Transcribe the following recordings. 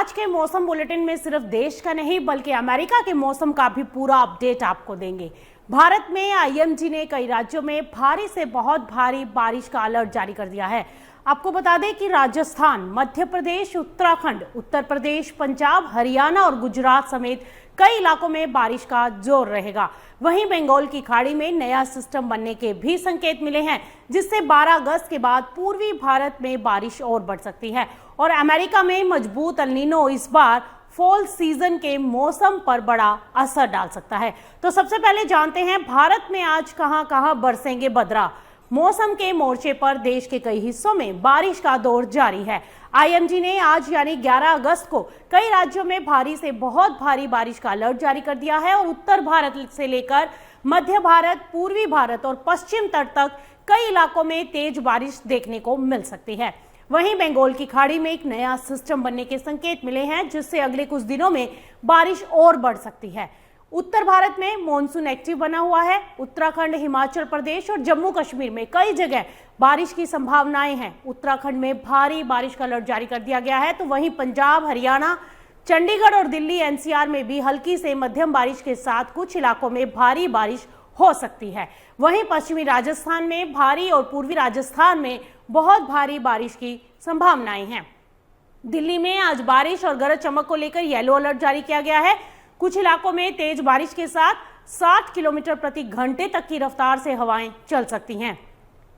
आज के मौसम बुलेटिन में सिर्फ देश का नहीं बल्कि अमेरिका के मौसम का भी पूरा अपडेट आपको देंगे। भारत में आईएमडी ने कई राज्यों में भारी से बहुत भारी बारिश का अलर्ट जारी कर दिया है। आपको बता दें कि राजस्थान, मध्य प्रदेश, उत्तराखंड, उत्तर प्रदेश, पंजाब, हरियाणा और गुजरात समेत कई इलाकों में बारिश का जोर रहेगा। वहीं बंगाल की खाड़ी में नया सिस्टम बनने के भी संकेत मिले हैं, जिससे 12 अगस्त के बाद पूर्वी भारत में बारिश और बढ़ सकती है और अमेरिका में मजबूत एल नीनो इस बार फॉल सीजन के मौसम पर बड़ा असर डाल सकता है। तो सबसे पहले जानते हैं भारत में आज कहां कहां बरसेंगे बदरा। मौसम के मोर्चे पर देश के कई हिस्सों में बारिश का दौर जारी है। आईएमडी ने आज यानी 11 अगस्त को कई राज्यों में भारी से बहुत भारी बारिश का अलर्ट जारी कर दिया है और उत्तर भारत से लेकर मध्य भारत, पूर्वी भारत और पश्चिम तट तक कई इलाकों में तेज बारिश देखने को मिल सकती है। वहीं बंगाल की खाड़ी में एक नया सिस्टम बनने के संकेत मिले हैं, जिससे अगले कुछ दिनों में बारिश और बढ़ सकती है। उत्तर भारत में मॉनसून एक्टिव बना हुआ है। उत्तराखंड, हिमाचल प्रदेश और जम्मू कश्मीर में कई जगह बारिश की संभावनाएं हैं। उत्तराखंड में भारी बारिश का अलर्ट जारी कर दिया गया है, तो वहीं पंजाब, हरियाणा, चंडीगढ़ और दिल्ली एनसीआर में भी हल्की से मध्यम बारिश के साथ कुछ इलाकों में भारी बारिश हो सकती है। वहीं पश्चिमी राजस्थान में भारी और पूर्वी राजस्थान में बहुत भारी बारिश की संभावनाएं हैं। दिल्ली में आज बारिश और गरज चमक को लेकर येलो अलर्ट जारी किया गया है। कुछ इलाकों में तेज बारिश के साथ 60 किलोमीटर प्रति घंटे तक की रफ्तार से हवाएं चल सकती हैं।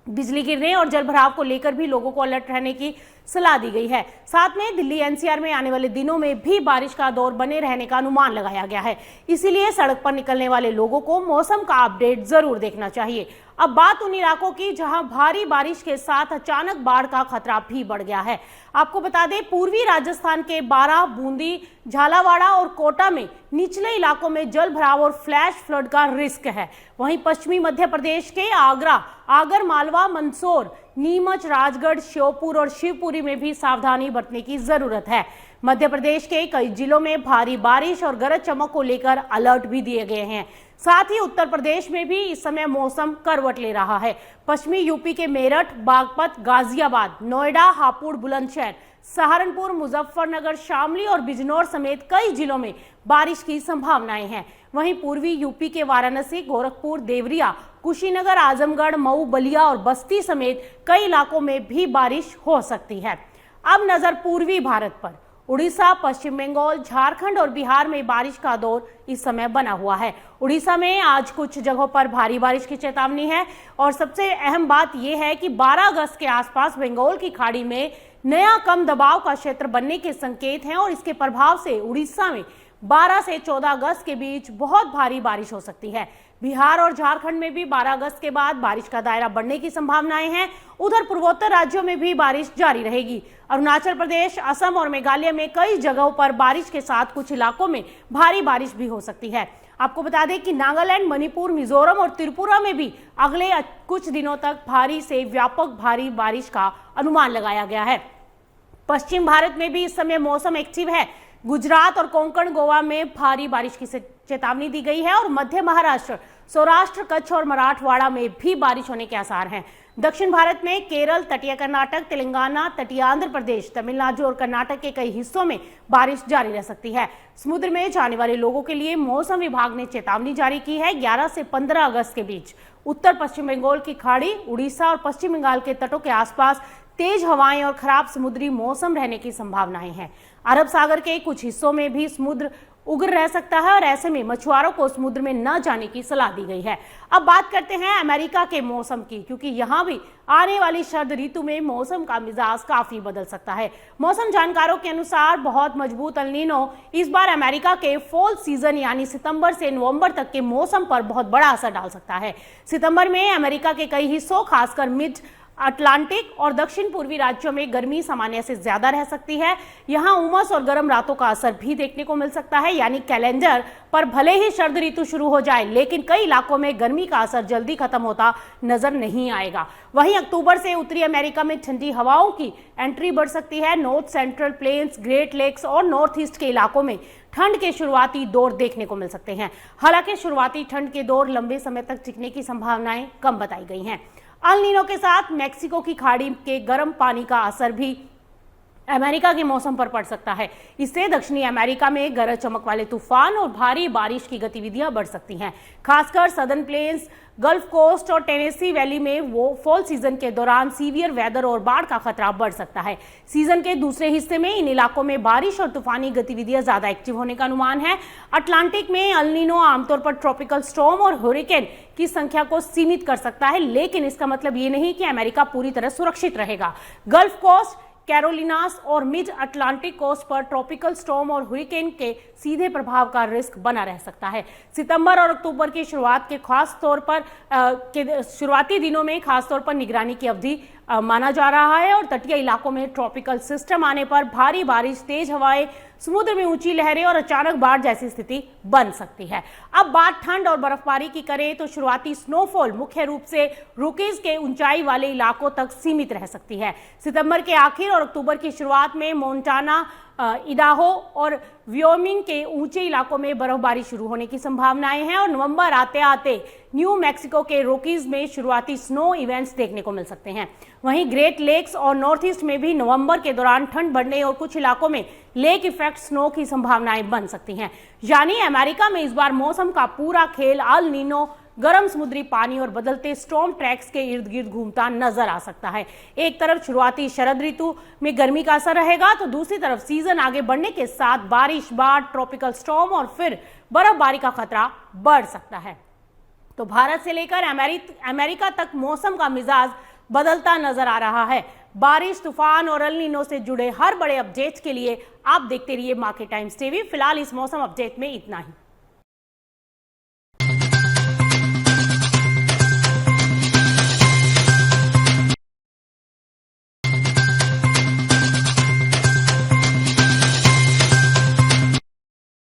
बिजली गिरने और जलभराव को लेकर भी लोगों को अलर्ट रहने की सलाह दी गई है। साथ में दिल्ली एनसीआर में आने वाले दिनों में भी बारिश का दौर बने रहने का अनुमान लगाया गया है। इसीलिए सड़क पर निकलने वाले लोगों को मौसम का अपडेट जरूर देखना चाहिए। अब बात उन इलाकों की जहां भारी बारिश के साथ अचानक बाढ़ का खतरा भी बढ़ गया है। आपको बता दें, पूर्वी राजस्थान के बारां, बूंदी, झालावाड़ और कोटा में निचले इलाकों में जल भराव और फ्लैश फ्लड का रिस्क है। वहीं पश्चिमी मध्य प्रदेश के आगरा, आगर मालवा, मंदसौर, नीमच, राजगढ़, श्योपुर और शिवपुरी में भी सावधानी बरतने की जरूरत है। मध्य प्रदेश के कई जिलों में भारी बारिश और गरज चमक को लेकर अलर्ट भी दिए गए हैं। साथ ही उत्तर प्रदेश में भी इस समय मौसम करवट ले रहा है। पश्चिमी यूपी के मेरठ, बागपत, गाजियाबाद, नोएडा, हापुड़, बुलंदशहर, सहारनपुर, मुजफ्फरनगर, शामली और बिजनौर समेत कई जिलों में बारिश की संभावनाएं हैं। वहीं पूर्वी यूपी के वाराणसी, गोरखपुर, देवरिया, कुशीनगर, आजमगढ़, मऊ, बलिया और बस्ती समेत कई इलाकों में भी बारिश हो सकती है। अब नजर पूर्वी भारत पर। उड़ीसा, पश्चिम बंगाल, झारखंड और बिहार में बारिश का दौर इस समय बना हुआ है। उड़ीसा में आज कुछ जगहों पर भारी बारिश की चेतावनी है और सबसे अहम बात यह है कि 12 अगस्त के आसपास बंगाल की खाड़ी में नया कम दबाव का क्षेत्र बनने के संकेत हैं और इसके प्रभाव से उड़ीसा में 12 से 14 अगस्त के बीच बहुत भारी बारिश हो सकती है। बिहार और झारखंड में भी 12 अगस्त के बाद बारिश का दायरा बढ़ने की संभावनाएं हैं। उधर पूर्वोत्तर राज्यों में भी बारिश जारी रहेगी। अरुणाचल प्रदेश, असम और मेघालय में कई जगहों पर बारिश के साथ कुछ इलाकों में भारी बारिश भी हो सकती है। आपको बता दें कि नागालैंड, मणिपुर, मिजोरम और त्रिपुरा में भी अगले कुछ दिनों तक भारी से व्यापक भारी बारिश का अनुमान लगाया गया है। पश्चिम भारत में भी इस समय मौसम एक्टिव है। गुजरात और कोंकण, गोवा में भारी बारिश की चेतावनी दी गई है और मध्य महाराष्ट्र, सौराष्ट्र, कच्छ और मराठवाड़ा में भी बारिश होने के आसार हैं। दक्षिण भारत में केरल, तटीय कर्नाटक, तेलंगाना, तटीय आंध्र प्रदेश, तमिलनाडु और कर्नाटक के कई हिस्सों में बारिश जारी रह सकती है। समुद्र में जाने वाले लोगों के लिए मौसम विभाग ने चेतावनी जारी की है। 11 से 15 अगस्त के बीच उत्तर पश्चिम बंगाल की खाड़ी, उड़ीसा और पश्चिम बंगाल के तटों के आसपास तेज हवाएं और खराब समुद्री मौसम रहने की संभावनाएं हैं। अरब सागर के कुछ हिस्सों में भी समुद्र उग्र रह सकता है और ऐसे में मछुआरों को समुद्र में न जाने की सलाह दी गई है। अब बात करते हैं अमेरिका के मौसम की, क्योंकि यहाँ भी आने वाली शरद ऋतु में मौसम का मिजाज काफी बदल सकता है। मौसम जानकारों के अनुसार बहुत मजबूत एल नीनो इस बार अमेरिका के फॉल सीजन यानी सितंबर से नवंबर तक के मौसम पर बहुत बड़ा असर डाल सकता है। सितंबर में अमेरिका के कई हिस्सों, खासकर मिड अटलांटिक और दक्षिण पूर्वी राज्यों में गर्मी सामान्य से ज्यादा रह सकती है। यहाँ उमस और गर्म रातों का असर भी देखने को मिल सकता है। यानी कैलेंडर पर भले ही शरद ऋतु शुरू हो जाए, लेकिन कई इलाकों में गर्मी का असर जल्दी खत्म होता नजर नहीं आएगा। वहीं अक्टूबर से उत्तरी अमेरिका में ठंडी हवाओं की एंट्री बढ़ सकती है। North central plains, great lakes और नॉर्थ ईस्ट के इलाकों में ठंड के शुरुआती दौर देखने को मिल सकते हैं। हालांकि शुरुआती ठंड के दौर लंबे समय तक टिकने की संभावनाएं कम बताई गई हैं। एल नीनो के साथ मैक्सिको की खाड़ी के गर्म पानी का असर भी अमेरिका के मौसम पर पड़ सकता है। इससे दक्षिणी अमेरिका में गरज चमक वाले तूफान और भारी बारिश की गतिविधियां बढ़ सकती हैं। खासकर सदर्न प्लेन्स, गल्फ कोस्ट और टेनेसी वैली में वो फॉल सीजन के दौरान सीवियर वेदर और बाढ़ का खतरा बढ़ सकता है। सीजन के दूसरे हिस्से में इन इलाकों में बारिश और तूफानी गतिविधियां ज्यादा एक्टिव होने का अनुमान है। अटलांटिक में एल नीनो आमतौर पर ट्रॉपिकल स्टॉर्म और हुरिकेन की संख्या को सीमित कर सकता है, लेकिन इसका मतलब ये नहीं कि अमेरिका पूरी तरह सुरक्षित रहेगा। गल्फ कोस्ट, कैरोलिनास और मिड अटलांटिक कोस्ट पर ट्रॉपिकल स्टॉर्म और हुरिकेन के सीधे प्रभाव का रिस्क बना रह सकता है। सितंबर और अक्टूबर की शुरुआत के खास तौर पर शुरुआती दिनों में खासतौर पर निगरानी की अवधि माना जा रहा है और तटीय इलाकों में ट्रॉपिकल सिस्टम आने पर भारी बारिश, तेज हवाएं, समुद्र में ऊंची लहरें और अचानक बाढ़ जैसी स्थिति बन सकती है। अब बात ठंड और बर्फबारी की करें तो शुरुआती स्नोफॉल मुख्य रूप से रॉकीज के ऊंचाई वाले इलाकों तक सीमित रह सकती है। सितंबर के आखिर और अक्टूबर की शुरुआत में मोंटाना, इडाहो और व्योमिंग के ऊंचे इलाकों में बर्फबारी शुरू होने की संभावनाएं हैं और नवंबर आते आते न्यू मैक्सिको के रॉकीज में शुरुआती स्नो इवेंट्स देखने को मिल सकते हैं। वहीं ग्रेट लेक्स और नॉर्थ ईस्ट में भी नवंबर के दौरान ठंड बढ़ने और कुछ इलाकों में लेक इफेक्ट स्नो की संभावनाएं बन सकती हैं। यानी अमेरिका में इस बार मौसम का पूरा खेल एल नीनो गर्म समुद्री पानी और बदलते स्टॉर्म ट्रैक्स के इर्द गिर्द घूमता नजर आ सकता है। एक तरफ शुरुआती शरद ऋतु में गर्मी का असर रहेगा तो दूसरी तरफ सीजन आगे बढ़ने के साथ बारिश, बाढ़, ट्रॉपिकल स्टॉर्म और फिर बर्फबारी का खतरा बढ़ सकता है। तो भारत से लेकर अमेरिका तक मौसम का मिजाज बदलता नजर आ रहा है। बारिश, तूफान और एल नीनो से जुड़े हर बड़े अपडेट्स के लिए आप देखते रहिए मार्केट टाइम्स टीवी। फिलहाल इस मौसम अपडेट में इतना ही।